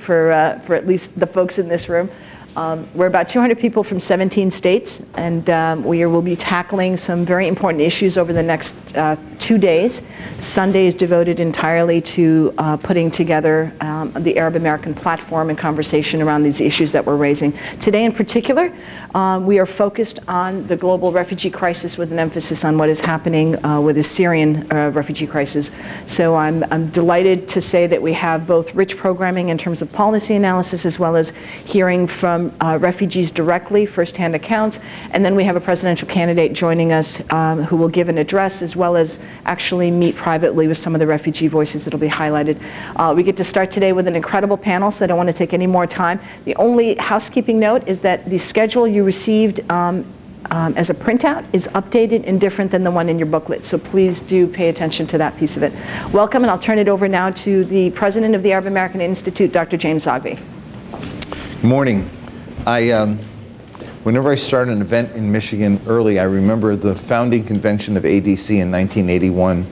for at least the folks in this room. We're about 200 people from 17 states, and we will be tackling some very important issues over the next 2 days. Sunday is devoted entirely to putting together the Arab American platform and conversation around these issues that we're raising. Today in particular, we are focused on the global refugee crisis with an emphasis on what is happening with the Syrian refugee crisis. So I'm delighted to say that we have both rich programming in terms of policy analysis as well as hearing from refugees directly, firsthand accounts, and then we have a presidential candidate joining us who will give an address as well as actually meet privately with some of the refugee voices that will be highlighted. We get to start today with an incredible panel, so I don't want to take any more time. The only housekeeping note is that the schedule you received as a printout is updated and different than the one in your booklet, so please do pay attention to that piece of it. Welcome, and I'll turn it over now to the president of the Arab American Institute, Dr. James Zogby. Good morning. Whenever I start an event in Michigan early, I remember the founding convention of ADC in 1981.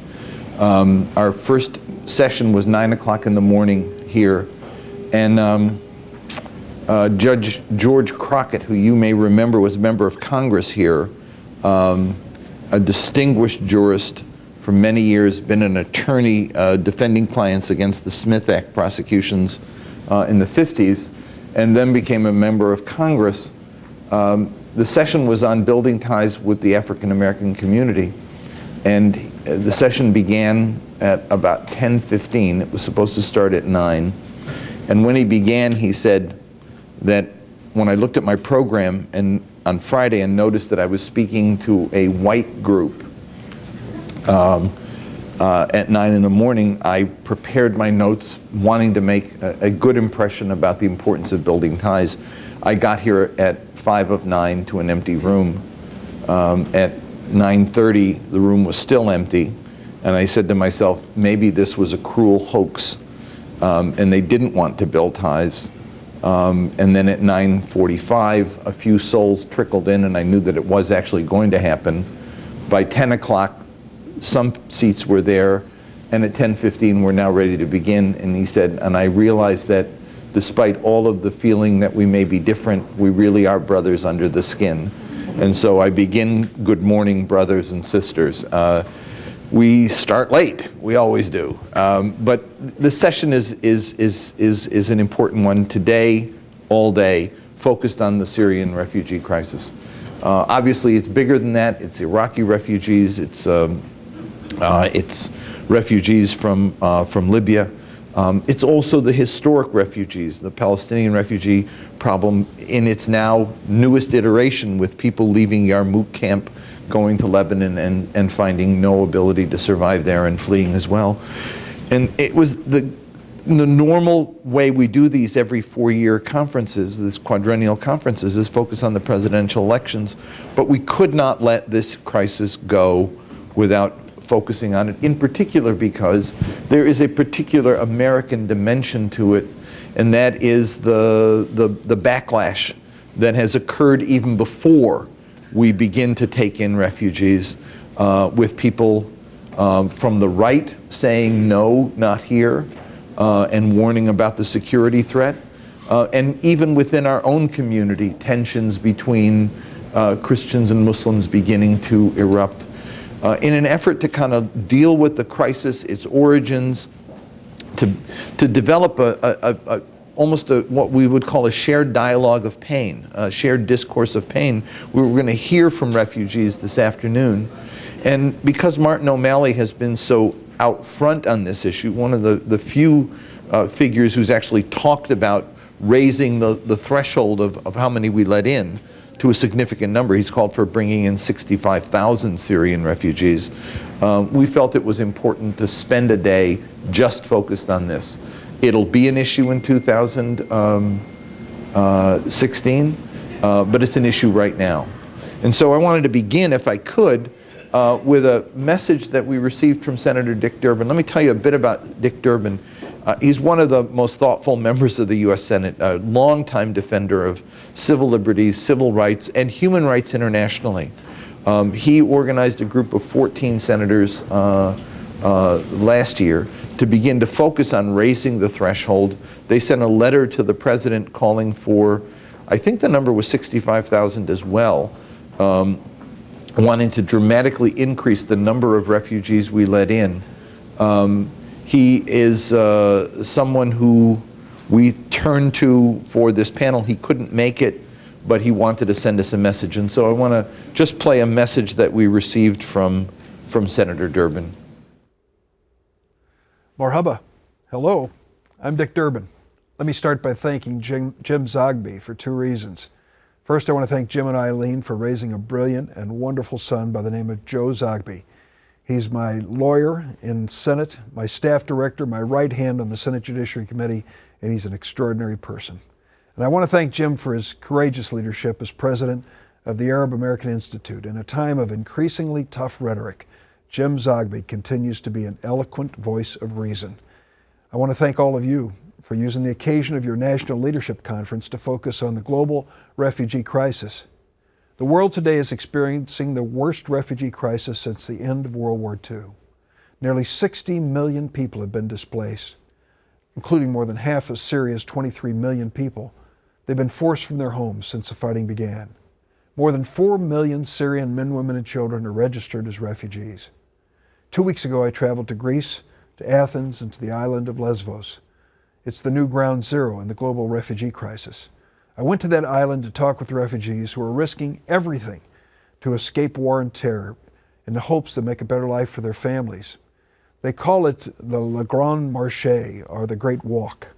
Our first session was 9 o'clock in the morning here, and Judge George Crockett, who you may remember was a member of Congress here, a distinguished jurist for many years, been an attorney defending clients against the Smith Act prosecutions in the 50s, and then became a member of Congress. The session was on building ties with the African American community, and the session began at about 10:15. It was supposed to start at 9, and when he began, he said that when I looked at my program and on Friday and noticed that I was speaking to a white group at 9 in the morning, I prepared my notes wanting to make a good impression about the importance of building ties. I got here at 5 of 9 to an empty room. At 9:30, the room was still empty, and I said to myself, maybe this was a cruel hoax, and they didn't want to build ties. And then at 9:45, a few souls trickled in, and I knew that it was actually going to happen. By 10 o'clock, some seats were there, and at 10:15 we're now ready to begin. And he said, and I realized that despite all of the feeling that we may be different, we really are brothers under the skin. And so I begin, good morning, brothers and sisters. We start late, we always do. But the session is an important one today, all day, focused on the Syrian refugee crisis. Obviously it's bigger than that. It's Iraqi refugees, it's refugees from Libya. It's also the historic refugees, the Palestinian refugee problem in its now newest iteration, with people leaving Yarmouk camp, going to Lebanon and finding no ability to survive there and fleeing as well. And it was the normal way we do these every 4-year conferences, this quadrennial conferences, is focus on the presidential elections. But we could not let this crisis go without focusing on it, in particular because there is a particular American dimension to it, and that is the backlash that has occurred even before we begin to take in refugees, with people from the right saying no, not here, and warning about the security threat, and even within our own community, tensions between Christians and Muslims beginning to erupt. In an effort to kind of deal with the crisis, its origins, to develop almost what we would call a shared dialogue of pain, a shared discourse of pain. We were going to hear from refugees this afternoon. And because Martin O'Malley has been so out front on this issue, one of the few figures who's actually talked about raising the threshold of how many we let in to a significant number. He's called for bringing in 65,000 Syrian refugees. We felt it was important to spend a day just focused on this. It'll be an issue in 2016, but it's an issue right now. And so I wanted to begin, if I could, with a message that we received from Senator Dick Durbin. Let me tell you a bit about Dick Durbin. He's one of the most thoughtful members of the U.S. Senate, a longtime defender of civil liberties, civil rights, and human rights internationally. He organized a group of 14 senators last year to begin to focus on raising the threshold. They sent a letter to the president calling for, I think the number was 65,000 as well, wanting to dramatically increase the number of refugees we let in. He is someone who we turned to for this panel. He couldn't make it, but he wanted to send us a message. And so I want to just play a message that we received from Senator Durbin. Marhaba. Hello, I'm Dick Durbin. Let me start by thanking Jim Zogby for two reasons. First, I want to thank Jim and Eileen for raising a brilliant and wonderful son by the name of Joe Zogby. He's my lawyer in Senate, my staff director, my right hand on the Senate Judiciary Committee, and he's an extraordinary person. And I want to thank Jim for his courageous leadership as president of the Arab American Institute. In a time of increasingly tough rhetoric, Jim Zogby continues to be an eloquent voice of reason. I want to thank all of you for using the occasion of your National Leadership Conference to focus on the global refugee crisis. The world today is experiencing the worst refugee crisis since the end of World War II. Nearly 60 million people have been displaced, including more than half of Syria's 23 million people. They've been forced from their homes since the fighting began. More than 4 million Syrian men, women, and children are registered as refugees. 2 weeks ago, I traveled to Greece, to Athens, and to the island of Lesbos. It's the new ground zero in the global refugee crisis. I went to that island to talk with refugees who are risking everything to escape war and terror in the hopes to make a better life for their families. They call it the Le Grand Marché, or the Great Walk.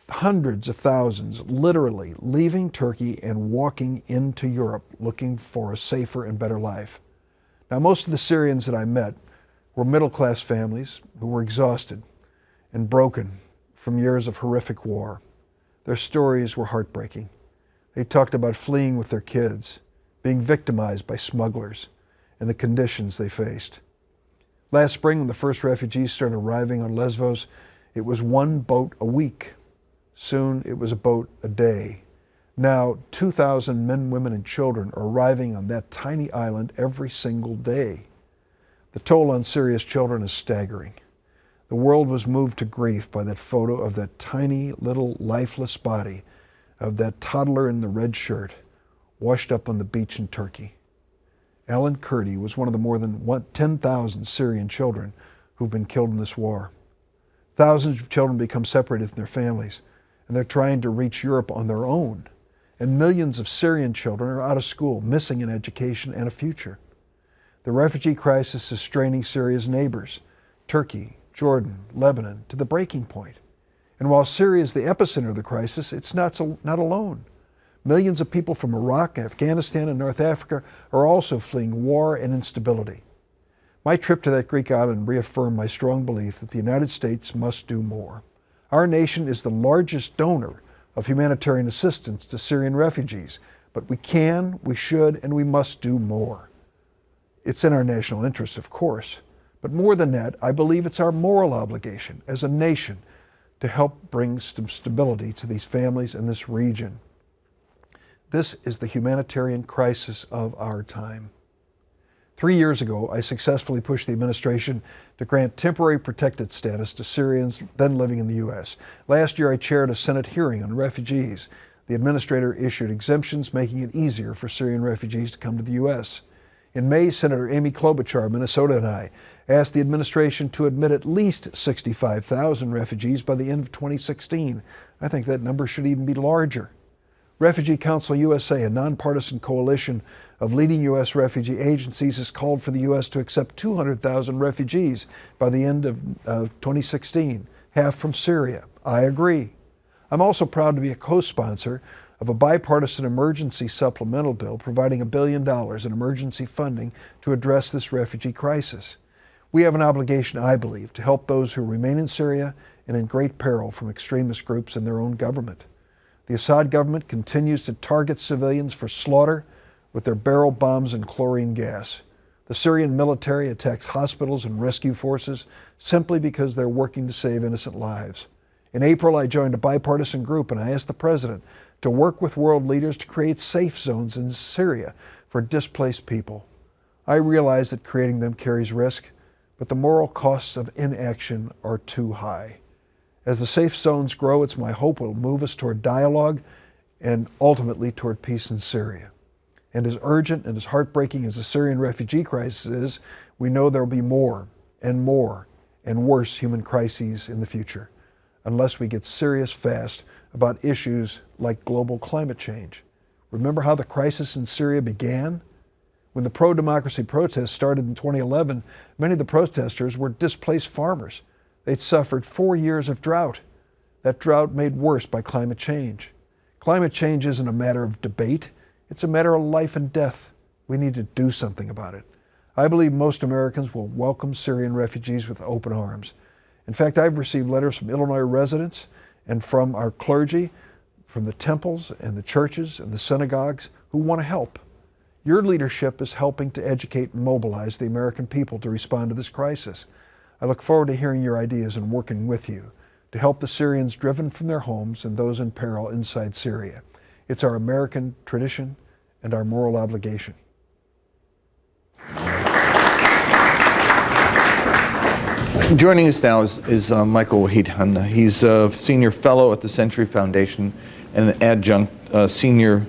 Hundreds of thousands literally leaving Turkey and walking into Europe looking for a safer and better life. Now, most of the Syrians that I met were middle-class families who were exhausted and broken from years of horrific war. Their stories were heartbreaking. They talked about fleeing with their kids, being victimized by smugglers, and the conditions they faced. Last spring, when the first refugees started arriving on Lesbos, it was one boat a week. Soon it was a boat a day. Now 2,000 men, women, and children are arriving on that tiny island every single day. The toll on Syria's children is staggering. The world was moved to grief by that photo of that tiny little lifeless body of that toddler in the red shirt washed up on the beach in Turkey. Alan Kurdi was one of the more than 10,000 Syrian children who've been killed in this war. Thousands of children become separated from their families, and they're trying to reach Europe on their own. And millions of Syrian children are out of school, missing an education and a future. The refugee crisis is straining Syria's neighbors, Turkey, Jordan, Lebanon, to the breaking point. And while Syria is the epicenter of the crisis, it's not alone. Millions of people from Iraq, Afghanistan, and North Africa are also fleeing war and instability. My trip to that Greek island reaffirmed my strong belief that the United States must do more. Our nation is the largest donor of humanitarian assistance to Syrian refugees, but we can, we should, and we must do more. It's in our national interest, of course, but more than that, I believe it's our moral obligation as a nation to help bring some stability to these families in this region. This is the humanitarian crisis of our time. 3 years ago, I successfully pushed the administration to grant temporary protected status to Syrians then living in the U.S. Last year, I chaired a Senate hearing on refugees. The administrator issued exemptions, making it easier for Syrian refugees to come to the U.S. In May, Senator Amy Klobuchar of Minnesota and I asked the administration to admit at least 65,000 refugees by the end of 2016. I think that number should even be larger. Refugee Council USA, a nonpartisan coalition of leading U.S. refugee agencies, has called for the U.S. to accept 200,000 refugees by the end of 2016, half from Syria. I agree. I'm also proud to be a co-sponsor of a bipartisan emergency supplemental bill providing $1 billion in emergency funding to address this refugee crisis. We have an obligation, I believe, to help those who remain in Syria and in great peril from extremist groups in their own government. The Assad government continues to target civilians for slaughter with their barrel bombs and chlorine gas. The Syrian military attacks hospitals and rescue forces simply because they're working to save innocent lives. In April, I joined a bipartisan group and I asked the president to work with world leaders to create safe zones in Syria for displaced people. I realize that creating them carries risk, but the moral costs of inaction are too high. As the safe zones grow, it's my hope it will move us toward dialogue and ultimately toward peace in Syria. And as urgent and as heartbreaking as the Syrian refugee crisis is, we know there will be more and worse human crises in the future, unless we get serious fast about issues like global climate change. Remember how the crisis in Syria began? When the pro-democracy protests started in 2011, many of the protesters were displaced farmers. They'd suffered 4 years of drought. That drought made worse by climate change. Climate change isn't a matter of debate. It's a matter of life and death. We need to do something about it. I believe most Americans will welcome Syrian refugees with open arms. In fact, I've received letters from Illinois residents and from our clergy, from the temples and the churches and the synagogues who want to help. Your leadership is helping to educate and mobilize the American people to respond to this crisis. I look forward to hearing your ideas and working with you to help the Syrians driven from their homes and those in peril inside Syria. It's our American tradition and our moral obligation. Joining us now is Michael Wahid Hanna. He's a senior fellow at the Century Foundation and an adjunct senior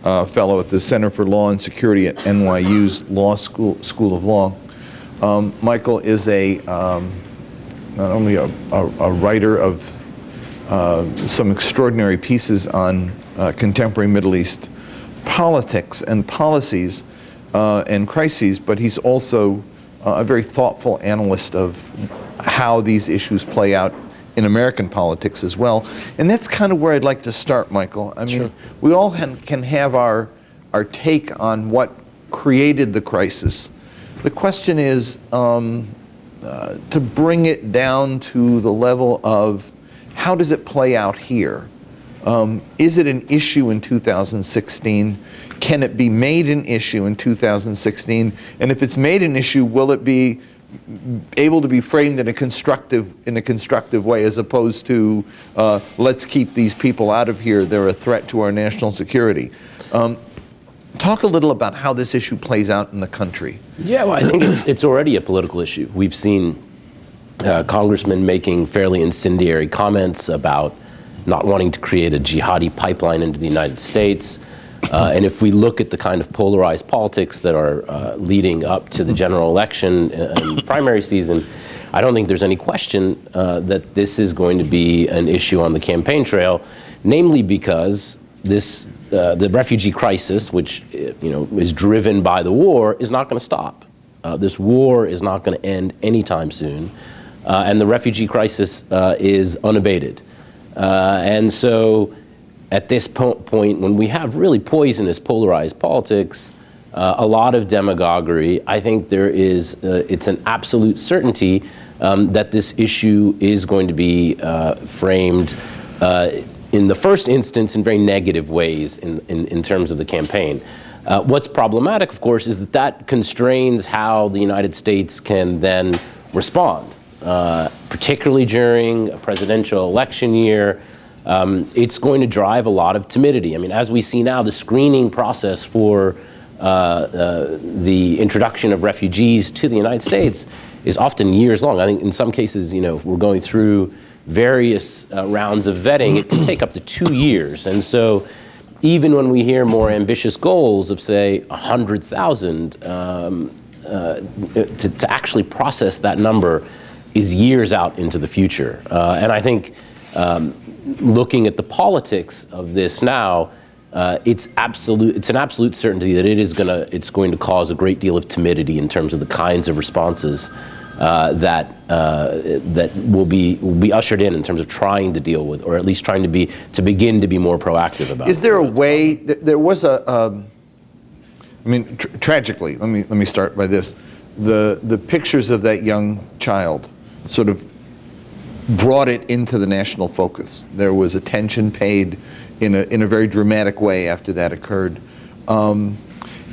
fellow at the Center for Law and Security at NYU's School of Law. Michael is not only a writer of some extraordinary pieces on contemporary Middle East politics and policies and crises, but he's also a very thoughtful analyst of how these issues play out in American politics as well. And that's kind of where I'd like to start, Michael. I mean, sure. We all can have our take on what created the crisis. The question is to bring it down to the level of how does it play out here? Is it an issue in 2016? Can it be made an issue in 2016? And if it's made an issue, will it be able to be framed in a constructive way, as opposed to let's keep these people out of here, they're a threat to our national security? Talk a little about how this issue plays out in the country. Yeah, well, I think it's already a political issue. We've seen congressmen making fairly incendiary comments about not wanting to create a jihadi pipeline into the United States. And if we look at the kind of polarized politics that are leading up to the general election and primary season, I don't think there's any question that this is going to be an issue on the campaign trail, namely because the refugee crisis, which is driven by the war, is not going to stop. This war is not going to end anytime soon, and the refugee crisis is unabated. And so at this point, when we have really poisonous, polarized politics, a lot of demagoguery, I think it's an absolute certainty that this issue is going to be framed in the first instance in very negative ways in terms of the campaign. What's problematic, of course, is that constrains how the United States can then respond, particularly during a presidential election year. It's going to drive a lot of timidity. I mean, as we see now, the screening process for the introduction of refugees to the United States is often years long. I think in some cases, we're going through various rounds of vetting. It can take up to 2 years. And so even when we hear more ambitious goals of, say, 100,000, to actually process that number is years out into the future. And I think looking at the politics of this now, it's an absolute certainty that it's going to cause a great deal of timidity in terms of the kinds of responses that will be ushered in terms of trying to deal with, or at least trying to begin to be more proactive about. Is there a way? There was tragically, let me start by this. The pictures of that young child sort of brought it into the national focus. There was attention paid in a very dramatic way after that occurred.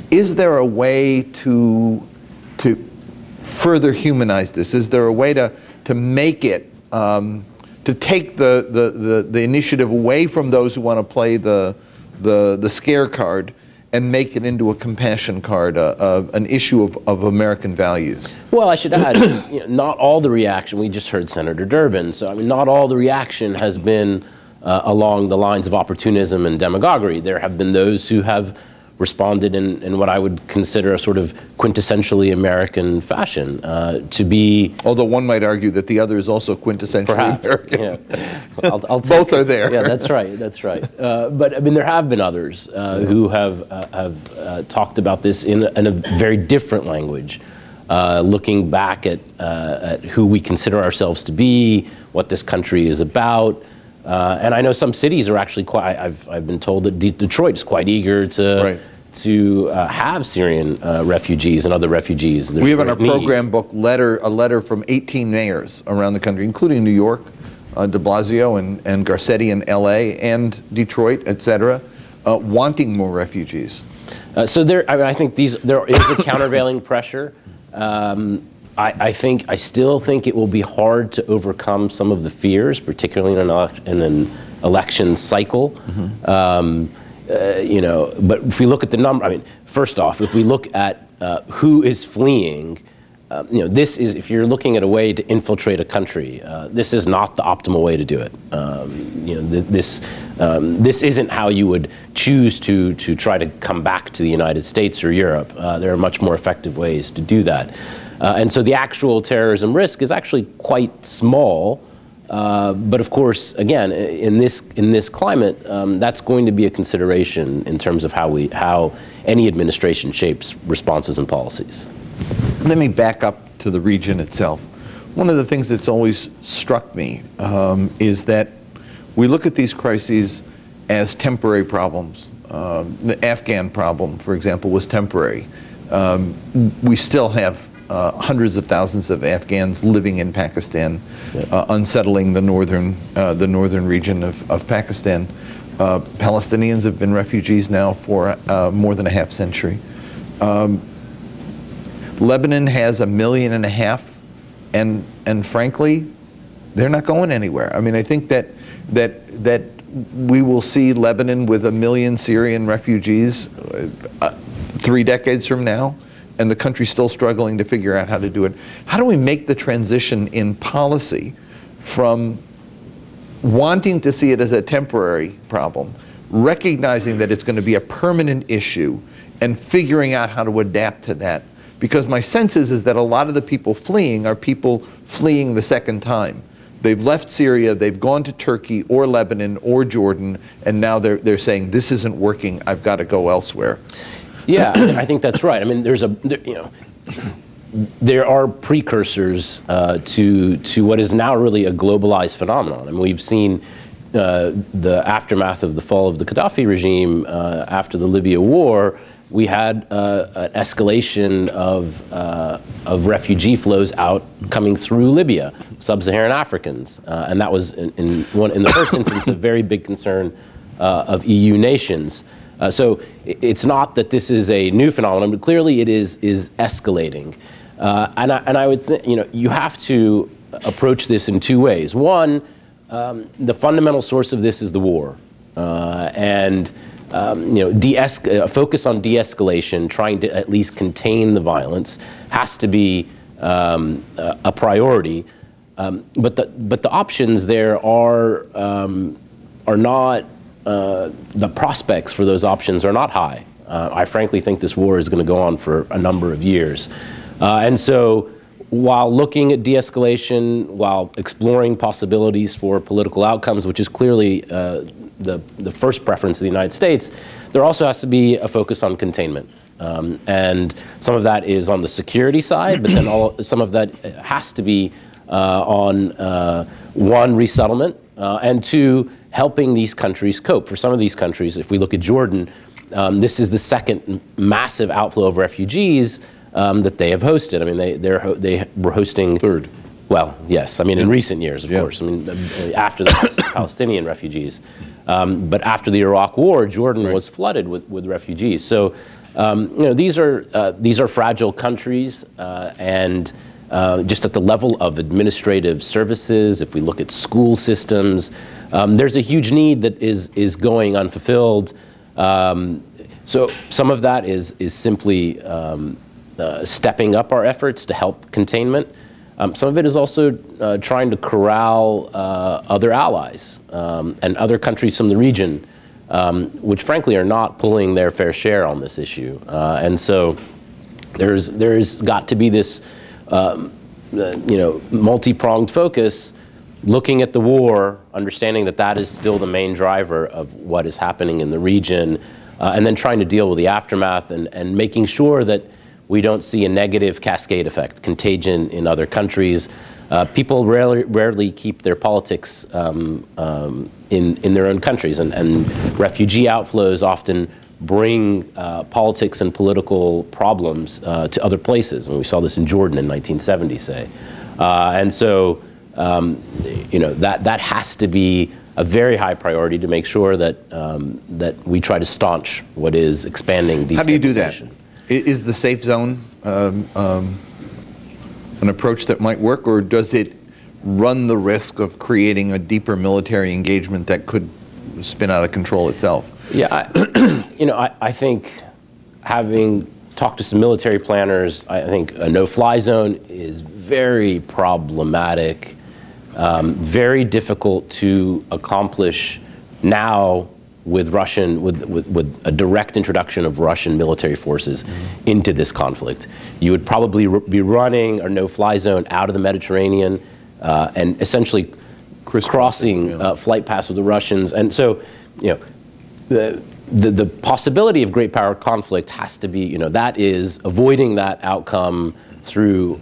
Is there a way to further humanize this? Is there a way to make it, to take the initiative away from those who want to play the scare card and make it into a compassion card, an issue of American values? Well, I should add, not all the reaction, we just heard Senator Durbin, so I mean, not all the reaction has been along the lines of opportunism and demagoguery. There have been those who have responded in what I would consider a sort of quintessentially American fashion, to be... Although one might argue that the other is also quintessentially perhaps, American. Yeah. I'll take Both are there. Yeah, that's right, that's right. But I mean, there have been others who have talked about this in a very different language, looking back at who we consider ourselves to be, what this country is about. And I know some cities are actually quite, I've been told that Detroit is quite eager to have Syrian refugees and other refugees. We have in our program book a letter from 18 mayors around the country, including New York, de Blasio and Garcetti in LA and Detroit, et cetera, wanting more refugees. So I think there is a countervailing pressure. I still think it will be hard to overcome some of the fears, particularly in an election cycle. But if we look at the number, I mean, first off, if we look at who is fleeing, this is, if you're looking at a way to infiltrate a country, this is not the optimal way to do it. This isn't how you would choose to try to come back to the United States or Europe. There are much more effective ways to do that. And so the actual terrorism risk is actually quite small. But of course, again, in this climate, that's going to be a consideration in terms of how any administration shapes responses and policies. Let me back up to the region itself. One of the things that's always struck me is that we look at these crises as temporary problems. The Afghan problem, for example, was temporary. We still have hundreds of thousands of Afghans living in Pakistan, unsettling the northern region of Pakistan. Palestinians have been refugees now for more than a half century. Lebanon has 1.5 million, and frankly, they're not going anywhere. I mean, I think that we will see Lebanon with 1 million Syrian refugees 3 decades from now, and the country's still struggling to figure out how to do it. How do we make the transition in policy from wanting to see it as a temporary problem, recognizing that it's going to be a permanent issue, and figuring out how to adapt to that? Because my sense is that a lot of the people fleeing are people fleeing the second time. They've left Syria, they've gone to Turkey or Lebanon or Jordan, and now they're saying, this isn't working, I've got to go elsewhere. Yeah, I think that's right. I mean, there are precursors to what is now really a globalized phenomenon. I mean, we've seen the aftermath of the fall of the Gaddafi regime after the Libya war. We had an escalation of refugee flows coming through Libya, sub-Saharan Africans, and that was in the first instance a very big concern of EU nations. So it's not that this is a new phenomenon, but clearly it is escalating, and I would think you have to approach this in two ways. One, the fundamental source of this is the war, and focus on de-escalation, trying to at least contain the violence, has to be a priority. But the options there are not. The prospects for those options are not high. I frankly think this war is going to go on for a number of years, and so while looking at de-escalation, while exploring possibilities for political outcomes, which is clearly the first preference of the United States, there also has to be a focus on containment. And some of that is on the security side, but then some of that has to be on one, resettlement, and two, helping these countries cope. For some of these countries, if we look at Jordan, this is the second massive outflow of refugees that they have hosted. I mean, they were hosting third. Well, yes. I mean, in recent years, of course. I mean, after the Palestinian refugees, but after the Iraq War, Jordan was flooded with refugees. So, these are fragile countries, and just at the level of administrative services, if we look at school systems, there's a huge need that is going unfulfilled. So some of that is simply stepping up our efforts to help containment. Some of it is also trying to corral other allies and other countries from the region, which frankly are not pulling their fair share on this issue. And so there's got to be this multi-pronged focus, looking at the war, understanding that that is still the main driver of what is happening in the region, and then trying to deal with the aftermath and making sure that we don't see a negative cascade effect, contagion in other countries. People rarely keep their politics in their own countries, and refugee outflows often bring politics and political problems to other places. And we saw this in Jordan in 1970, say. And so, that has to be a very high priority to make sure that that we try to staunch what is expanding destabilization. How do you do that? Is the safe zone an approach that might work, or does it run the risk of creating a deeper military engagement that could spin out of control itself? Yeah, I think, having talked to some military planners, I think a no-fly zone is very problematic, very difficult to accomplish now with with a direct introduction of Russian military forces into this conflict. You would probably be running a no-fly zone out of the Mediterranean and essentially crossing flight paths with the Russians. And so, the possibility of great power conflict has to be, that is avoiding that outcome through,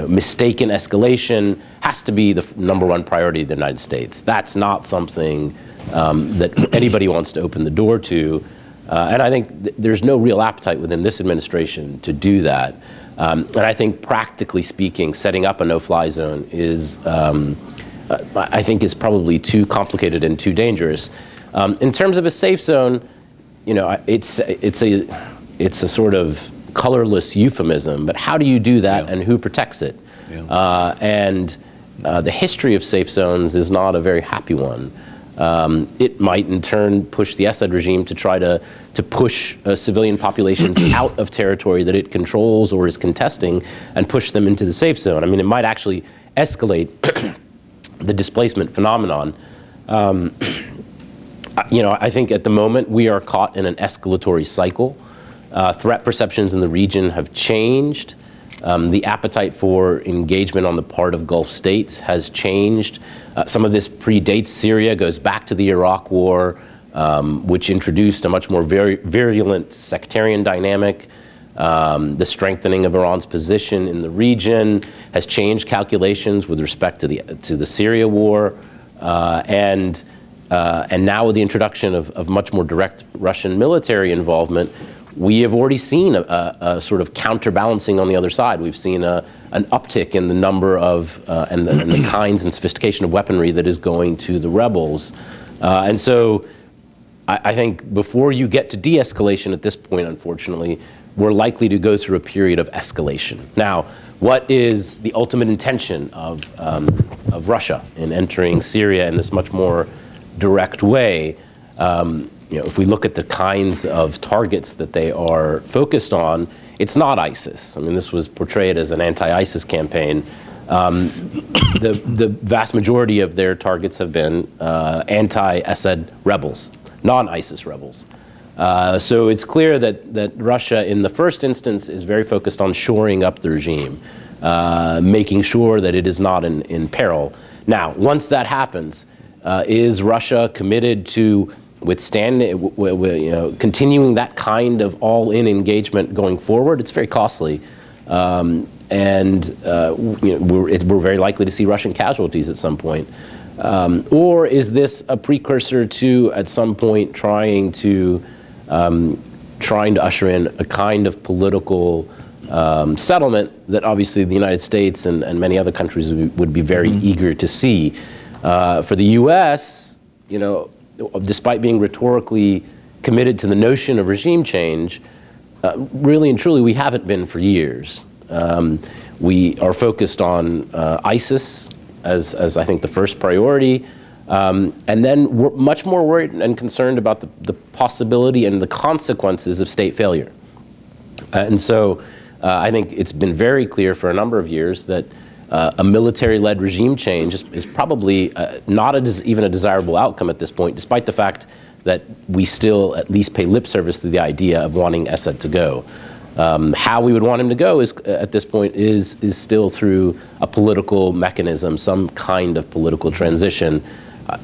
mistaken escalation has to be the #1 priority of the United States. That's not something that anybody wants to open the door to. And I think there's no real appetite within this administration to do that. And I think, practically speaking, setting up a no-fly zone is, I think, is probably too complicated and too dangerous. In terms of a safe zone, it's a sort of colorless euphemism, but how do you do that, and who protects it? The history of safe zones is not a very happy one. It might in turn push the Assad regime to try to push civilian populations out of territory that it controls or is contesting and push them into the safe zone. I mean, it might actually escalate the displacement phenomenon. I think at the moment we are caught in an escalatory cycle. Threat perceptions in the region have changed. The appetite for engagement on the part of Gulf states has changed. Some of this predates Syria, goes back to the Iraq War, which introduced a much more virulent sectarian dynamic. The strengthening of Iran's position in the region has changed calculations with respect to the Syria war, and now with the introduction of much more direct Russian military involvement, we have already seen a sort of counterbalancing on the other side. We've seen an uptick in the number of and the kinds and sophistication of weaponry that is going to the rebels. And so I think before you get to de-escalation at this point, unfortunately, we're likely to go through a period of escalation. Now, what is the ultimate intention of Russia in entering Syria in this much more direct way? If we look at the kinds of targets that they are focused on, it's not ISIS. I mean, this was portrayed as an anti-ISIS campaign. The vast majority of their targets have been anti-Assad rebels, non-ISIS rebels. So it's clear that Russia, in the first instance, is very focused on shoring up the regime, making sure that it is not in peril. Now, once that happens, is Russia committed to continuing that kind of all-in engagement going forward? It's very costly, we're very likely to see Russian casualties at some point. Or is this a precursor to, at some point, trying to usher in a kind of political settlement that obviously the United States and many other countries would be very eager to see? For the U.S., despite being rhetorically committed to the notion of regime change, really and truly we haven't been for years. We are focused on ISIS as I think the first priority. And then we're much more worried and concerned about the possibility and the consequences of state failure. And so I think it's been very clear for a number of years that a military-led regime change is probably not even a desirable outcome at this point, despite the fact that we still at least pay lip service to the idea of wanting Assad to go. How we would want him to go is, at this point, is still through a political mechanism, some kind of political transition.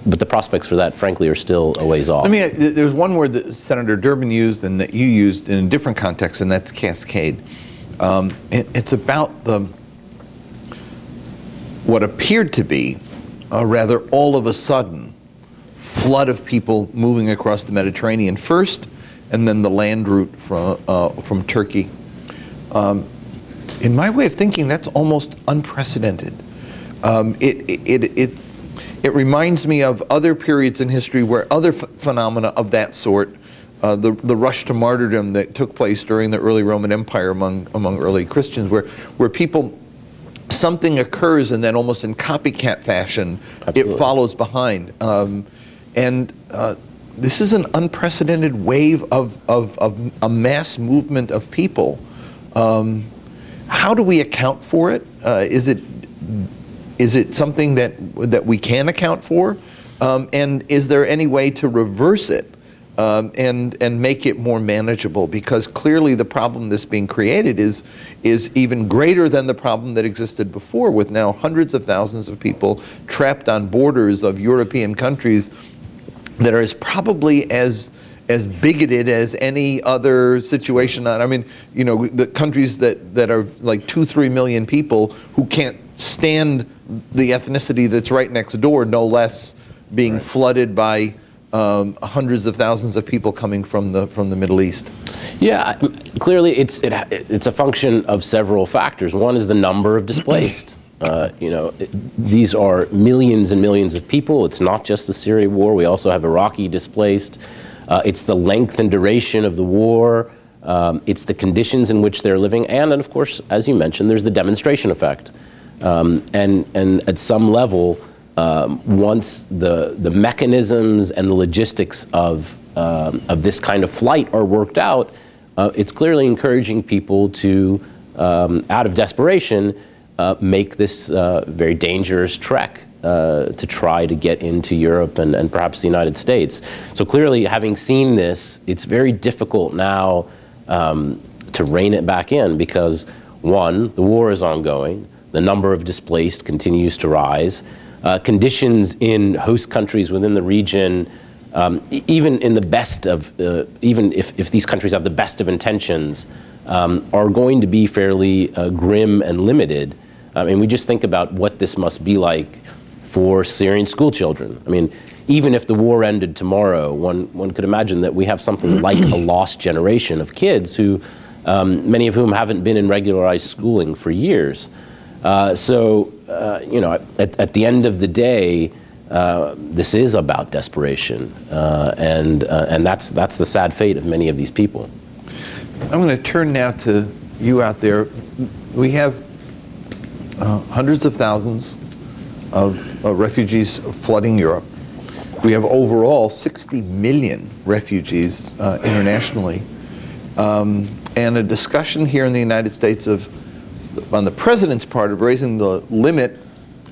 But the prospects for that, frankly, are still a ways off. There's one word that Senator Durbin used and that you used in a different context, and that's cascade. It's about what appeared to be a rather all of a sudden flood of people moving across the Mediterranean first, and then the land route from Turkey. In my way of thinking, that's almost unprecedented. It reminds me of other periods in history where other phenomena of that sort, the rush to martyrdom that took place during the early Roman Empire among early Christians, where people, something occurs and then almost in copycat fashion, Absolutely. It follows behind. This is an unprecedented wave of a mass movement of people. How do we account for it? Is it something that we can account for? And is there any way to reverse it and make it more manageable? Because clearly the problem that's being created is even greater than the problem that existed before, with now hundreds of thousands of people trapped on borders of European countries that are probably as bigoted as any other situation. The countries that are like 2-3 million people who can't stand the ethnicity that's right next door, no less, being right. Flooded by hundreds of thousands of people coming from the Middle East. Yeah, clearly it's a function of several factors. One is the number of displaced. These are millions and millions of people. It's not just the Syria war. We also have Iraqi displaced. It's the length and duration of the war. It's the conditions in which they're living. And of course, as you mentioned, there's the demonstration effect. And at some level, once the mechanisms and the logistics of this kind of flight are worked out, it's clearly encouraging people to, out of desperation, make this very dangerous trek to try to get into Europe and perhaps the United States. So clearly, having seen this, it's very difficult now to rein it back in because, one, the war is ongoing, the number of displaced continues to rise, conditions in host countries within the region, even in the best of, even if these countries have the best of intentions, are going to be fairly grim and limited. We just think about what this must be like for Syrian school children. Even if the war ended tomorrow, one could imagine that we have something like a lost generation of kids who, many of whom haven't been in regularized schooling for years. At the end of the day, this is about desperation, and that's the sad fate of many of these people. I'm going to turn now to you out there. We have hundreds of thousands of refugees flooding Europe. We have overall 60 million refugees internationally, and a discussion here in the United States on the president's part of raising the limit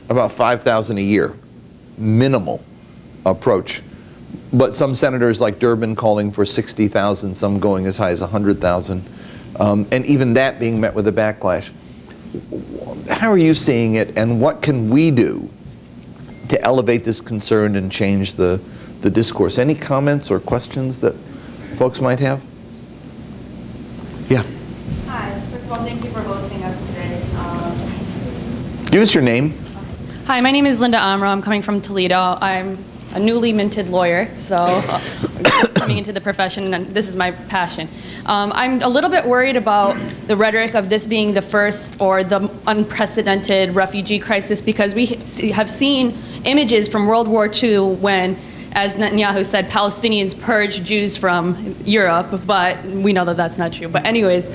about 5,000 a year, minimal approach. But some senators like Durbin calling for 60,000, some going as high as 100,000, and even that being met with a backlash. How are you seeing it, and what can we do to elevate this concern and change the discourse? Any comments or questions that folks might have? Yeah. Hi. First of all, thank you for hosting us today. Give us your name. Hi, my name is Linda Amro. I'm coming from Toledo. I'm a newly minted lawyer, so just coming into the profession, and this is my passion. I'm a little bit worried about the rhetoric of this being the first or the unprecedented refugee crisis, because we have seen images from World War II when, as Netanyahu said, Palestinians purged Jews from Europe, but we know that that's not true. But anyways,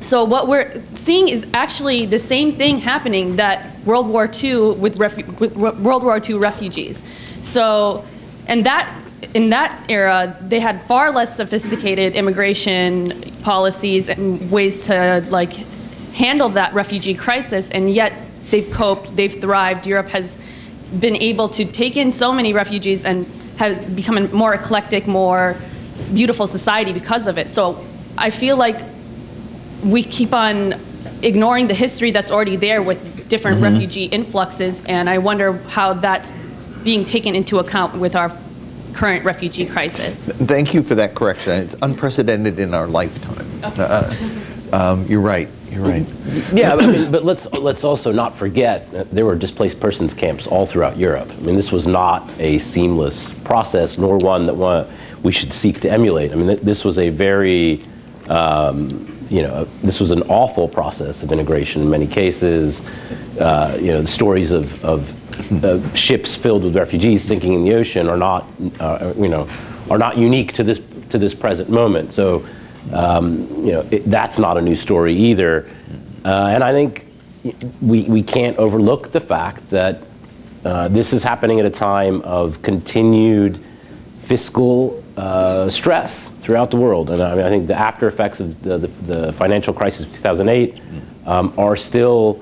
So what we're seeing is actually the same thing happening that World War II with World War II refugees. So, and that in that era, they had far less sophisticated immigration policies and ways to like handle that refugee crisis, and yet they've coped, they've thrived. Europe has been able to take in so many refugees and has become a more eclectic, more beautiful society because of it. So I feel like we keep on ignoring the history that's already there with different refugee influxes, and I wonder how that's being taken into account with our current refugee crisis. Thank you for that correction. It's unprecedented in our lifetime. You're right. You're right. Yeah, but let's also not forget that there were displaced persons camps all throughout Europe. I mean, this was not a seamless process, nor one that we should seek to emulate. I mean, this was a very, this was an awful process of integration in many cases. The stories of ships filled with refugees sinking in the ocean are not unique to this present moment. So. That's not a new story either. And I think we can't overlook the fact that this is happening at a time of continued fiscal stress throughout the world. And I think the after effects of the financial crisis of 2008 are still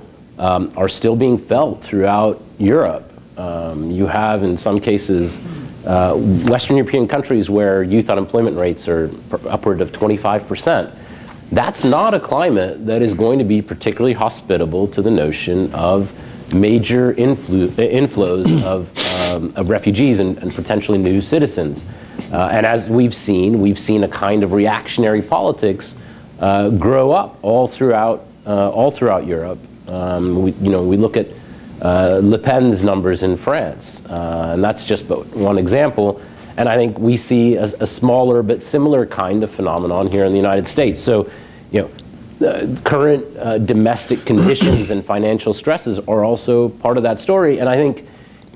being felt throughout Europe. You have, in some cases, Western European countries where youth unemployment rates are upward of 25%. That's not a climate that is going to be particularly hospitable to the notion of major inflows of refugees and potentially new citizens. And as we've seen a kind of reactionary politics grow up all throughout Europe. We look at Le Pen's numbers in France, and that's just but one example. And I think we see a smaller but similar kind of phenomenon here in the United States. So, current domestic conditions and financial stresses are also part of that story. And I think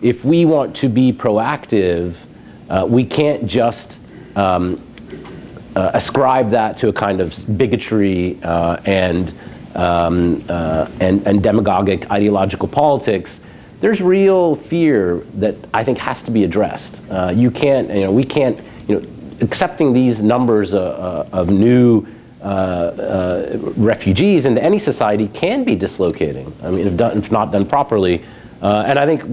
if we want to be proactive, we can't just ascribe that to a kind of bigotry and demagogic ideological politics. There's real fear that I think has to be addressed. We can't, accepting these numbers of new refugees into any society can be dislocating. I mean, if not done properly. And I think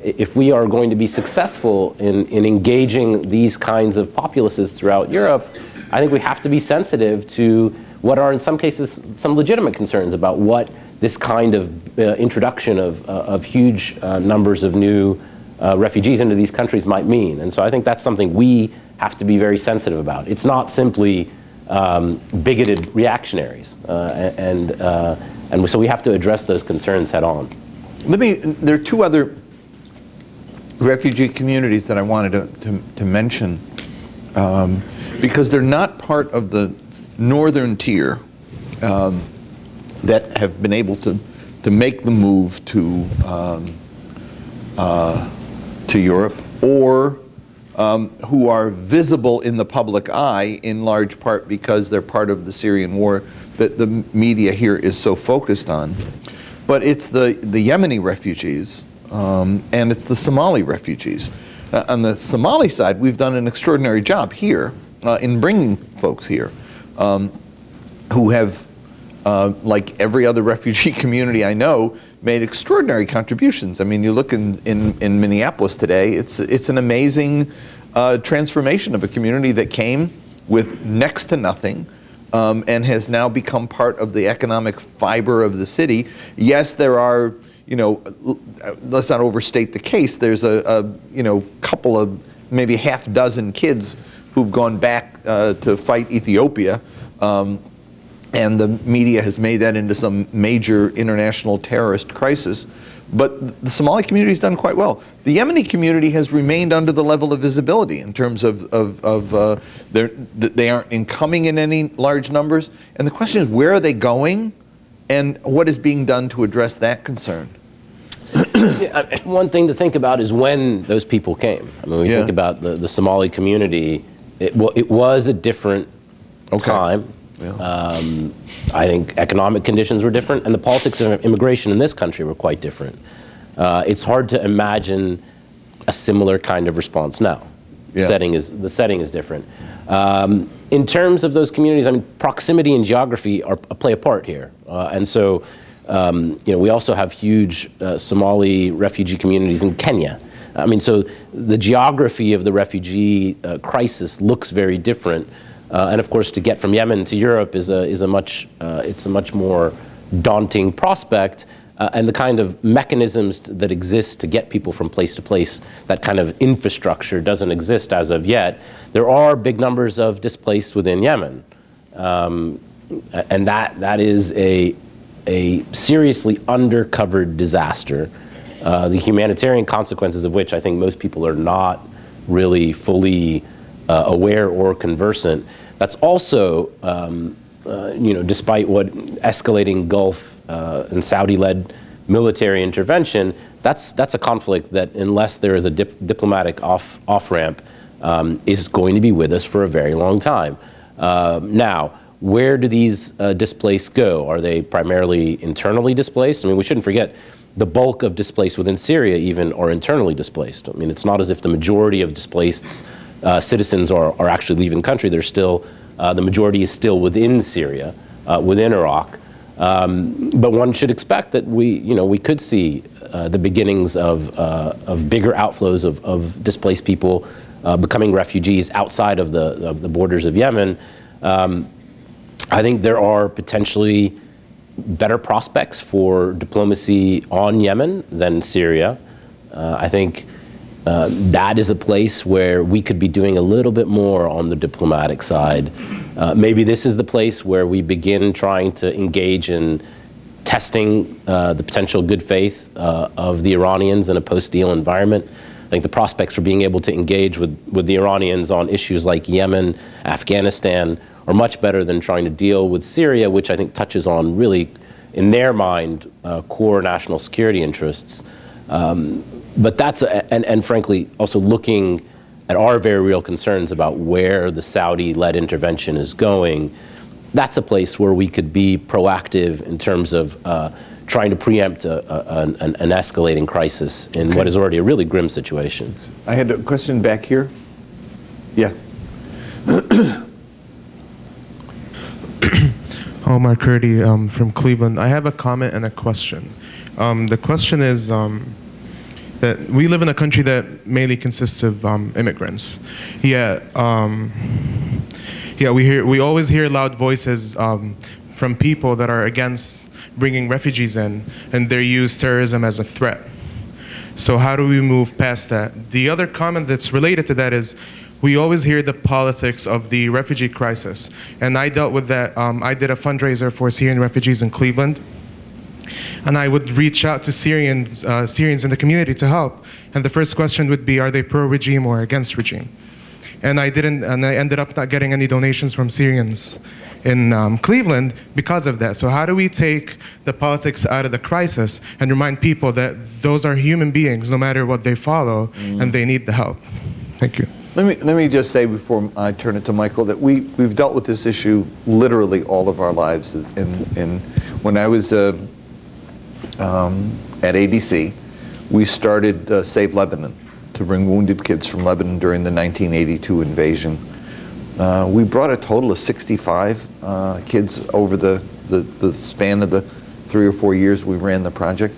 if we are going to be successful in engaging these kinds of populaces throughout Europe, I think we have to be sensitive to what are in some cases some legitimate concerns about what this kind of introduction of huge numbers of new refugees into these countries might mean. And so I think that's something we have to be very sensitive about. It's not simply bigoted reactionaries, and so we have to address those concerns head on. There are two other refugee communities that I wanted to mention because they're not part of the northern tier that have been able to make the move to Europe, or who are visible in the public eye in large part because they're part of the Syrian war that the media here is so focused on. But it's the Yemeni refugees and it's the Somali refugees. On the Somali side, we've done an extraordinary job here in bringing folks here who have, like every other refugee community I know, made extraordinary contributions. I mean, you look in Minneapolis today, it's an amazing transformation of a community that came with next to nothing and has now become part of the economic fiber of the city. Yes, there are, let's not overstate the case, there's a couple of, maybe half dozen kids who've gone back to fight Ethiopia. And the media has made that into some major international terrorist crisis. But the Somali community has done quite well. The Yemeni community has remained under the level of visibility in terms of they aren't coming in any large numbers. And the question is, where are they going? And what is being done to address that concern? One thing to think about is when those people came. I mean, when we think about the Somali community, it was a different time. I think economic conditions were different, and the politics of immigration in this country were quite different. It's hard to imagine a similar kind of response now. The setting is different. In terms of those communities, I mean, proximity and geography play a part here, and so we also have huge Somali refugee communities in Kenya. I mean, so the geography of the refugee crisis looks very different, and of course, to get from Yemen to Europe is a much more daunting prospect. And the kind of mechanisms that exist to get people from place to place, that kind of infrastructure doesn't exist as of yet. There are big numbers of displaced within Yemen. And that is a seriously undercovered disaster, the humanitarian consequences of which I think most people are not really fully aware or conversant. That's also, despite what escalating Gulf and Saudi-led military intervention, that's a conflict that, unless there is a diplomatic off-ramp, is going to be with us for a very long time. Now, where do these displaced go? Are they primarily internally displaced? I mean, we shouldn't forget the bulk of displaced within Syria even are internally displaced. I mean, it's not as if the majority of displaced citizens are actually leaving the country. There's still, the majority is still within Syria, within Iraq. But one should expect that we could see the beginnings of bigger outflows of displaced people becoming refugees outside of the borders of Yemen. I think there are potentially better prospects for diplomacy on Yemen than Syria. I think that is a place where we could be doing a little bit more on the diplomatic side. Maybe this is the place where we begin trying to engage in testing the potential good faith of the Iranians in a post-deal environment. I think the prospects for being able to engage with the Iranians on issues like Yemen, Afghanistan, are much better than trying to deal with Syria, which I think touches on really, in their mind, core national security interests. But that's, and frankly, also looking at our very real concerns about where the Saudi-led intervention is going, that's a place where we could be proactive in terms of trying to preempt an escalating crisis in what is already a really grim situation. I had a question back here. Yeah. Omar Kurdi from Cleveland. I have a comment and a question. The question is that we live in a country that mainly consists of immigrants. We always hear loud voices from people that are against bringing refugees in, and they use terrorism as a threat. So how do we move past that? The other comment that's related to that is, we always hear the politics of the refugee crisis, and I dealt with that. I did a fundraiser for Syrian refugees in Cleveland, and I would reach out to Syrians in the community to help. And the first question would be, are they pro-regime or against regime? And I ended up not getting any donations from Syrians in Cleveland because of that. So how do we take the politics out of the crisis and remind people that those are human beings, no matter what they follow, and they need the help? Thank you. Let me just say before I turn it to Michael that we've dealt with this issue literally all of our lives. When I was at ADC, we started Save Lebanon to bring wounded kids from Lebanon during the 1982 invasion. We brought a total of 65 kids over the span of the 3 or 4 years we ran the project.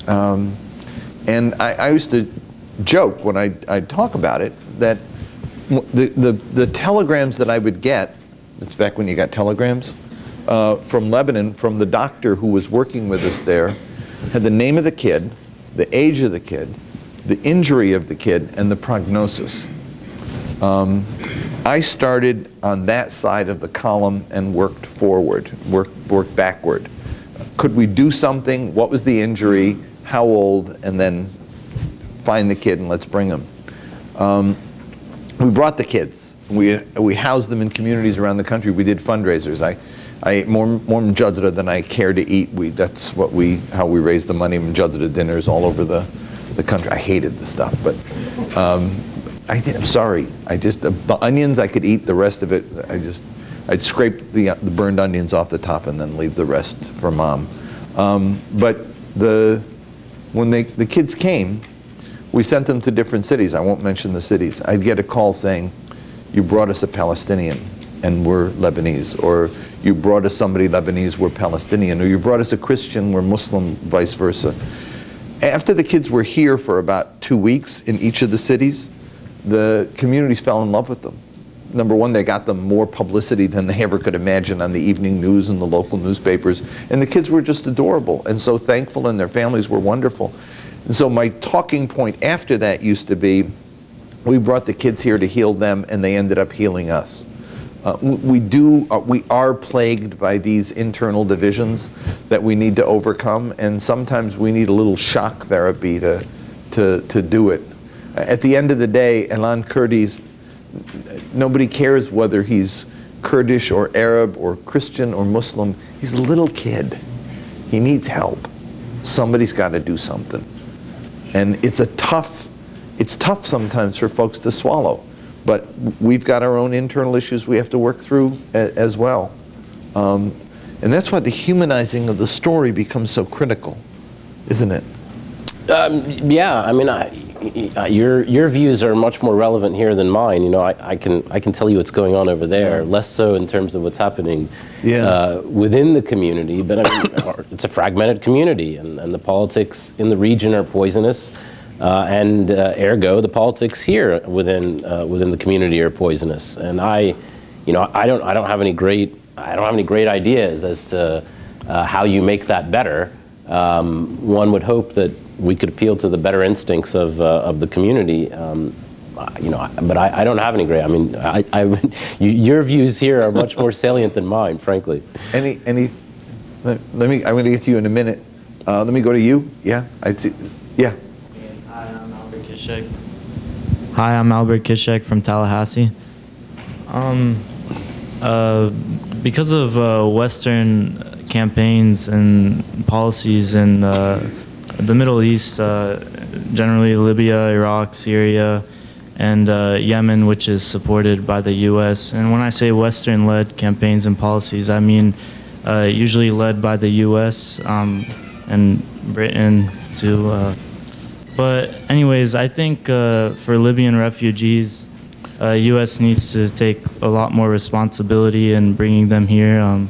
And I used to joke when I'd talk about it that the telegrams that I would get, it's back when you got telegrams, from Lebanon, from the doctor who was working with us there, had the name of the kid, the age of the kid, the injury of the kid, and the prognosis. I started on that side of the column and worked forward, worked backward. Could we do something? What was the injury? How old? And then find the kid and let's bring him. We brought the kids. We housed them in communities around the country. We did fundraisers. I ate more mjadra than I care to eat. That's how we raised the money. Mjadra dinners all over the country. I hated the stuff, but I'm sorry. The onions I could eat. The rest of it, I'd scrape the burned onions off the top and then leave the rest for Mom. But when the kids came, we sent them to different cities. I won't mention the cities. I'd get a call saying, you brought us a Palestinian and we're Lebanese, or you brought us somebody Lebanese, we're Palestinian, or you brought us a Christian, we're Muslim, vice versa. After the kids were here for about 2 weeks in each of the cities, the communities fell in love with them. Number one, they got them more publicity than they ever could imagine on the evening news and the local newspapers, and the kids were just adorable and so thankful, and their families were wonderful. And so my talking point after that used to be, we brought the kids here to heal them, and they ended up healing us. We are plagued by these internal divisions that we need to overcome, and sometimes we need a little shock therapy to do it. At the end of the day, Elan Kurdi's, nobody cares whether he's Kurdish or Arab or Christian or Muslim. He's a little kid. He needs help. Somebody's got to do something. And it's tough sometimes for folks to swallow. But we've got our own internal issues we have to work through as well. And that's why the humanizing of the story becomes so critical, isn't it? Yeah, I mean, your views are much more relevant here than mine. You know, I can tell you what's going on over there, less so in terms of what's happening within the community. But I mean, it's a fragmented community, and the politics in the region are poisonous, and ergo the politics here within the community are poisonous. And I don't have any great ideas as to how you make that better. One would hope that we could appeal to the better instincts of the community, but I don't have any great. I mean, your views here are much more salient than mine, frankly. I'm going to get to you in a minute. Let me go to you. Yeah, I'd see. Yeah. Hi, I'm Albert Kishek from Tallahassee. Because of Western campaigns and policies in the Middle East, generally Libya, Iraq, Syria, and Yemen, which is supported by the U.S. And when I say Western-led campaigns and policies, I mean usually led by the U.S. And Britain too. But anyways, I think for Libyan refugees, U.S. needs to take a lot more responsibility in bringing them here.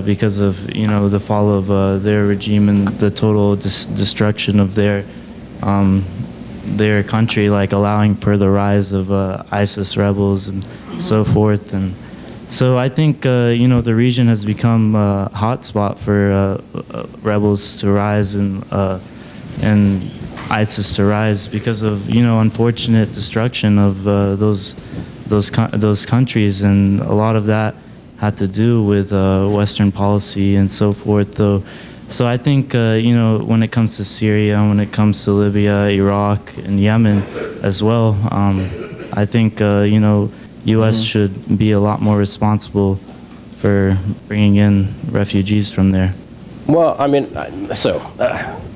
Because of the fall of their regime and the total destruction of their country, like allowing for the rise of ISIS rebels and so forth. And so I think the region has become a hotspot for rebels to rise and ISIS to rise because of unfortunate destruction of those countries, and a lot of that had to do with Western policy and so forth, though. So I think, when it comes to Syria, when it comes to Libya, Iraq, and Yemen as well, I think, U.S. should be a lot more responsible for bringing in refugees from there. Well, I mean, the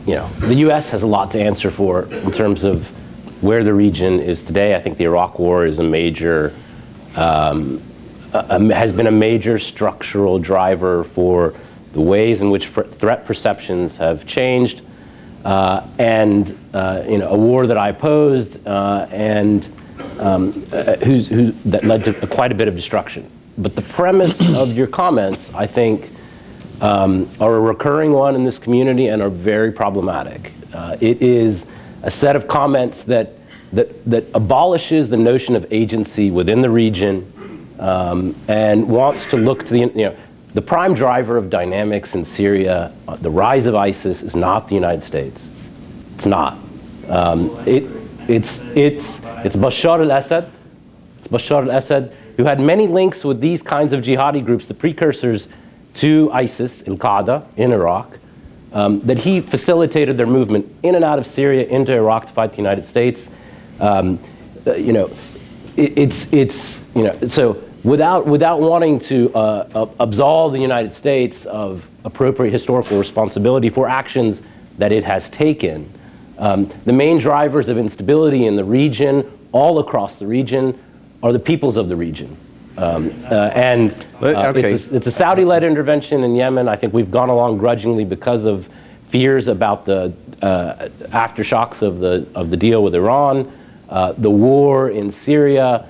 U.S. has a lot to answer for in terms of where the region is today. I think the Iraq War is a major has been a major structural driver for the ways in which threat perceptions have changed, and a war that I opposed and that led to quite a bit of destruction. But the premise of your comments, I think, are a recurring one in this community and are very problematic. It is a set of comments that abolishes the notion of agency within the region. And wants to look to the prime driver of dynamics in Syria, the rise of ISIS, is not the United States. It's not. It's Bashar al-Assad. It's Bashar al-Assad, who had many links with these kinds of jihadi groups, the precursors to ISIS, Al-Qaeda in Iraq, that he facilitated their movement in and out of Syria into Iraq to fight the United States. So without wanting to absolve the United States of appropriate historical responsibility for actions that it has taken, the main drivers of instability in the region, all across the region, are the peoples of the region. Okay. It's a Saudi-led intervention in Yemen. I think we've gone along grudgingly because of fears about the aftershocks of the deal with Iran. The war in Syria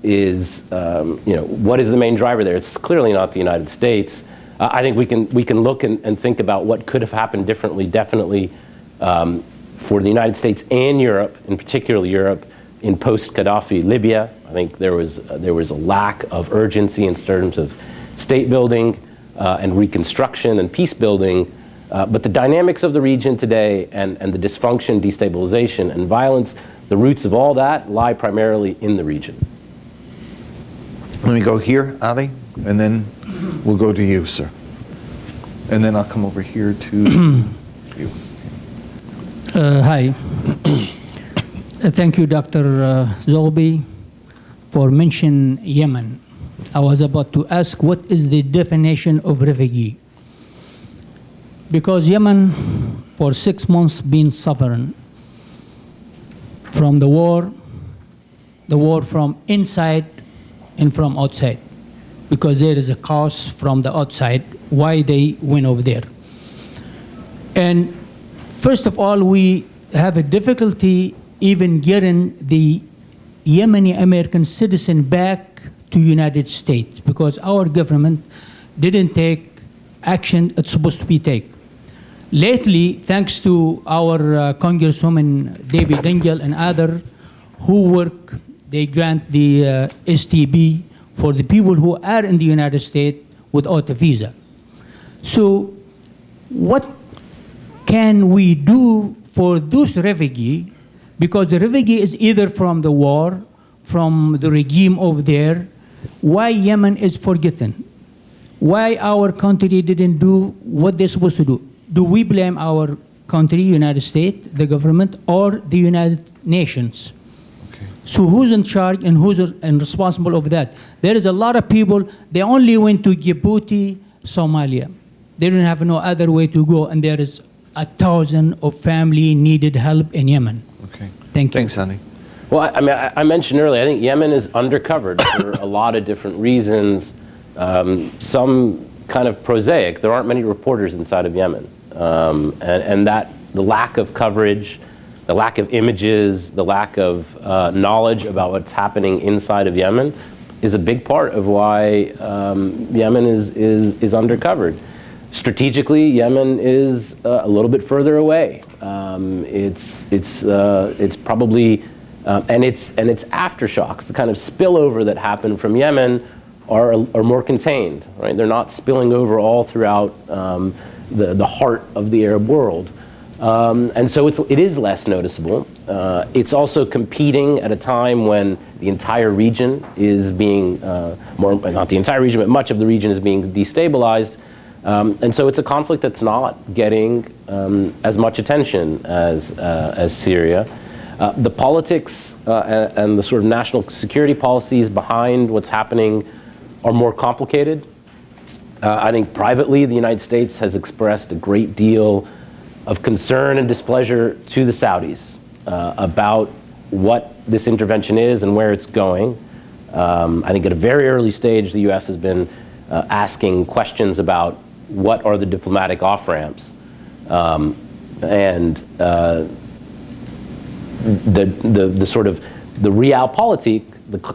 is, what is the main driver there? It's clearly not the United States. I think we can look and think about what could have happened differently, definitely for the United States and Europe, in particular Europe, in post-Gaddafi Libya. I think there was a lack of urgency in terms of state building and reconstruction and peace building. But the dynamics of the region today and the dysfunction, destabilization, and violence, the roots of all that lie primarily in the region. Let me go here, Ali, and then we'll go to you, sir. And then I'll come over here to you. Hi. Thank you, Dr. Zogby, for mentioning Yemen. I was about to ask, what is the definition of refugee? Because Yemen, for 6 months, been suffering from the war from inside and from outside, because there is a cause from the outside why they went over there. And first of all, we have a difficulty even getting the Yemeni American citizen back to United States, because our government didn't take action it's supposed to be taken. Lately, thanks to our Congresswoman David Dingell and others who work, they grant the STB for the people who are in the United States without a visa. So what can we do for those refugees? Because the refugee is either from the war, from the regime over there. Why Yemen is forgotten? Why our country didn't do what they're supposed to do? Do we blame our country, United States, the government, or the United Nations? Okay. So who's in charge and who's responsible of that? There is a lot of people, they only went to Djibouti, Somalia. They don't have no other way to go, and there is 1,000 of family needed help in Yemen. Okay. Thank you. Thanks, honey. Well, I mean, I mentioned earlier, I think Yemen is undercovered for a lot of different reasons. Some kind of prosaic. There aren't many reporters inside of Yemen. And that the lack of coverage, the lack of images, the lack of knowledge about what's happening inside of Yemen is a big part of why Yemen is undercovered. Strategically, Yemen is a little bit further away. It's probably and its aftershocks, the kind of spillover that happened from Yemen, are more contained. Right? They're not spilling over all throughout the heart of the Arab world, and so it is less noticeable. It's also competing at a time when the entire region is being not the entire region, but much of the region is being destabilized. And so it's a conflict that's not getting as much attention as Syria. The politics and the sort of national security policies behind what's happening are more complicated. I think privately, the United States has expressed a great deal of concern and displeasure to the Saudis about what this intervention is and where it's going. I think at a very early stage, the U.S. has been asking questions about what are the diplomatic off-ramps, and the sort of the realpolitik,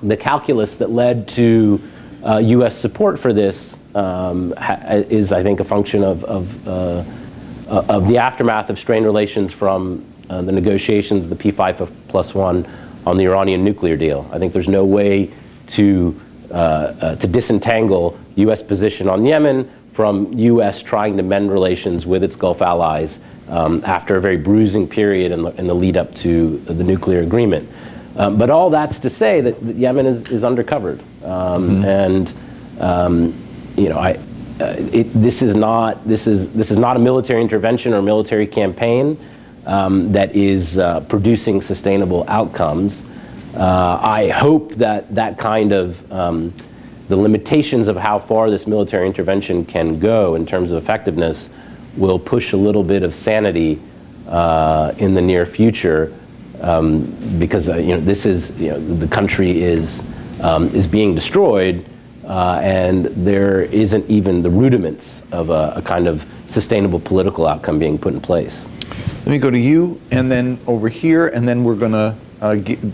the calculus that led to U.S. support for this is, I think, a function of the aftermath of strained relations from the negotiations, the P5+1 on the Iranian nuclear deal. I think there's no way to disentangle U.S. position on Yemen from U.S. trying to mend relations with its Gulf allies after a very bruising period in the lead up to the nuclear agreement. But all that's to say that Yemen is undercovered, and this is not a military intervention or military campaign that is producing sustainable outcomes. I hope that kind of the limitations of how far this military intervention can go in terms of effectiveness will push a little bit of sanity in the near future, because this is the country is is being destroyed, and there isn't even the rudiments of a kind of sustainable political outcome being put in place. Let me go to you, and then over here, and then we're going to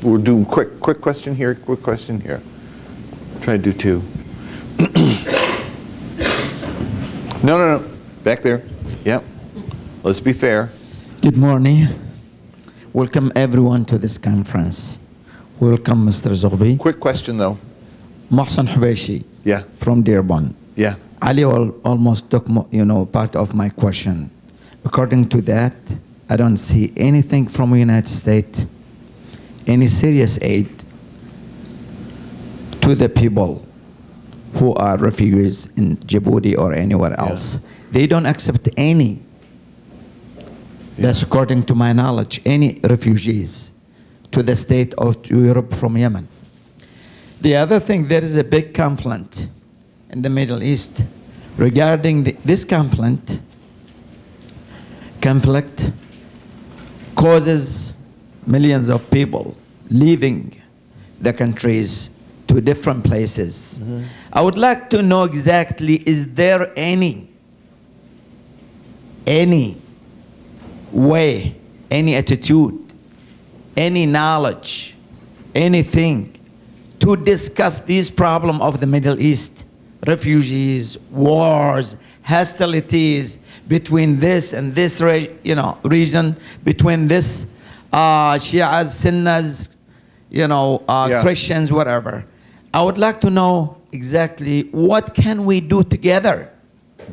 we'll do quick question here, quick question here. Try to do two. No. Back there. Yep. Let's be fair. Good morning. Welcome everyone to this conference. Welcome, Mr. Zogby. Quick question though. Mohsen Hubayshi. Yeah. From Dearborn. Yeah. Ali almost took part of my question. According to that, I don't see anything from the United States, any serious aid to the people who are refugees in Djibouti or anywhere else. They don't accept any, that's according to my knowledge, any refugees to the state of Europe from Yemen. The other thing, there is a big conflict in the Middle East. Regarding this conflict causes millions of people leaving the countries to different places. Mm-hmm. I would like to know exactly, is there any way, any attitude, any knowledge, anything to discuss this problem of the Middle East? Refugees, wars, hostilities between this and this region, between this Shias, Sunnis, Christians, whatever. I would like to know exactly what can we do together.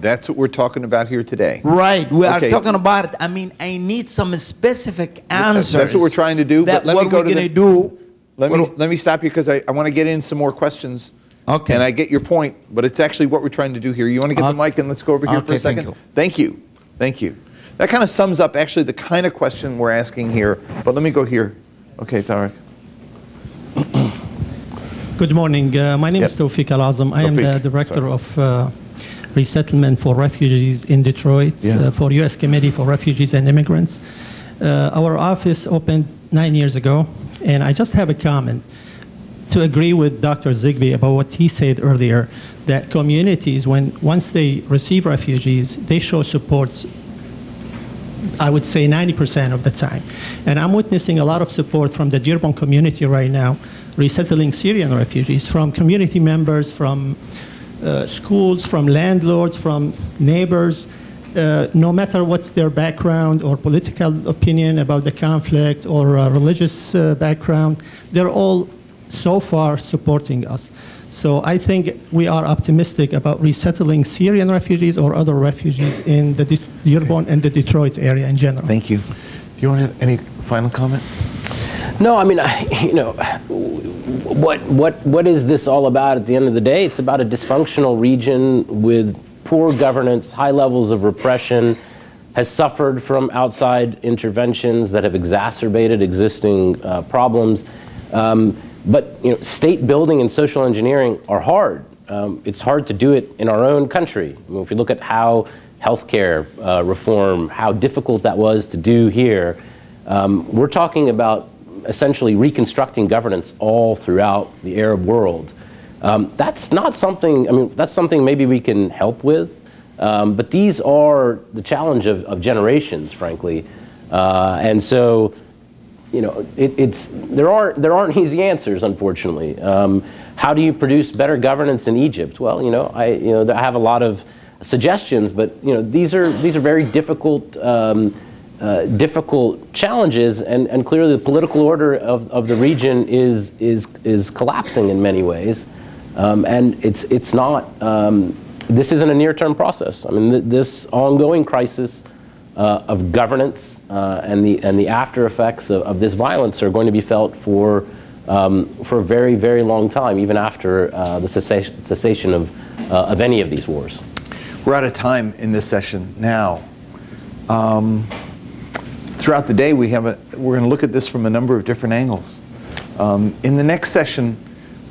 That's what we're talking about here today. Right, we are talking about it. I mean, I need some specific answers. That's what we're trying to do. But let me go to the. Do? Let me stop you because I want to get in some more questions. Okay. And I get your point, but it's actually what we're trying to do here. You want to get the mic and let's go over here for a second? Thank you. That kind of sums up actually the kind of question we're asking here, but let me go here. Okay, Tariq. Good morning. My name is Tawfiq Al-Azam. I am the Director of Resettlement for Refugees in Detroit for U.S. Committee for Refugees and Immigrants. Our office opened 9 years ago, and I just have a comment to agree with Dr. Zogby about what he said earlier, that communities, once they receive refugees, they show support, I would say 90% of the time. And I'm witnessing a lot of support from the Dearborn community right now, resettling Syrian refugees, from community members, from schools, from landlords, from neighbors, no matter what's their background or political opinion about the conflict or religious background, they're all so far supporting us. So I think we are optimistic about resettling Syrian refugees or other refugees in the Dearborn and the Detroit area in general. Thank you. Do you want to have any final comment? No, I mean, what is this all about at the end of the day? It's about a dysfunctional region with poor governance, high levels of repression, has suffered from outside interventions that have exacerbated existing problems. But state building and social engineering are hard. It's hard to do it in our own country. I mean, if you look at how healthcare reform, how difficult that was to do here, we're talking about essentially reconstructing governance all throughout the Arab world. That's not something, I mean, that's something maybe we can help with, but these are the challenge of generations, frankly. And so, there aren't easy answers, unfortunately. How do you produce better governance in Egypt? Well, I have a lot of suggestions, but these are very difficult challenges, and clearly the political order of the region is collapsing in many ways, and it's not. This isn't a near-term process. I mean, this ongoing crisis of governance and the after effects of this violence are going to be felt for a very, very long time, even after the cessation of any of these wars. We're out of time in this session now. Throughout the day, we're going to look at this from a number of different angles. In the next session,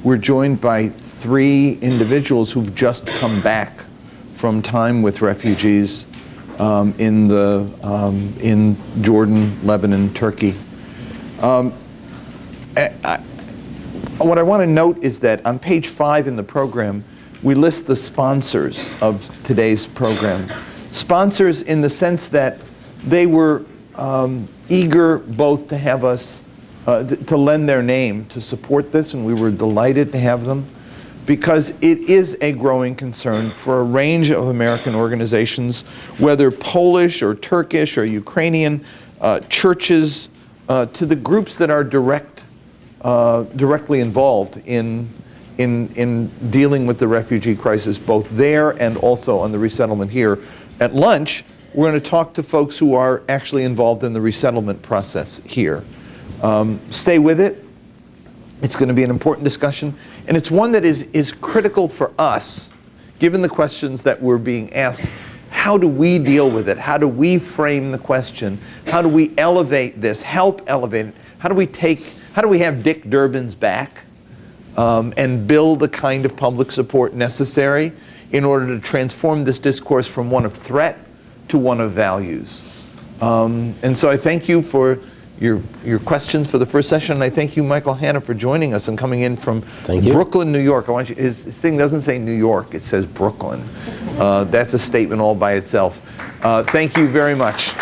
we're joined by 3 individuals who've just come back from time with refugees in Jordan, Lebanon, Turkey. What I want to note is that on page 5 in the program, we list the sponsors of today's program. Sponsors in the sense that they were eager both to have us, to lend their name to support this, and we were delighted to have them, because it is a growing concern for a range of American organizations, whether Polish or Turkish or Ukrainian, churches, to the groups that are directly involved in dealing with the refugee crisis, both there and also on the resettlement here. At lunch, we're going to talk to folks who are actually involved in the resettlement process here. Stay with it. It's going to be an important discussion, and it's one that is critical for us, given the questions that we're being asked. How do we deal with it? How do we frame the question? How do we elevate this, help elevate it? How do we have Dick Durbin's back and build the kind of public support necessary in order to transform this discourse from one of threat to one of values? And so I thank you for your questions for the first session, and I thank you, Michael Hanna, for joining us and coming in from Brooklyn, New York. I want you, his thing doesn't say New York, it says Brooklyn. That's a statement all by itself. Thank you very much.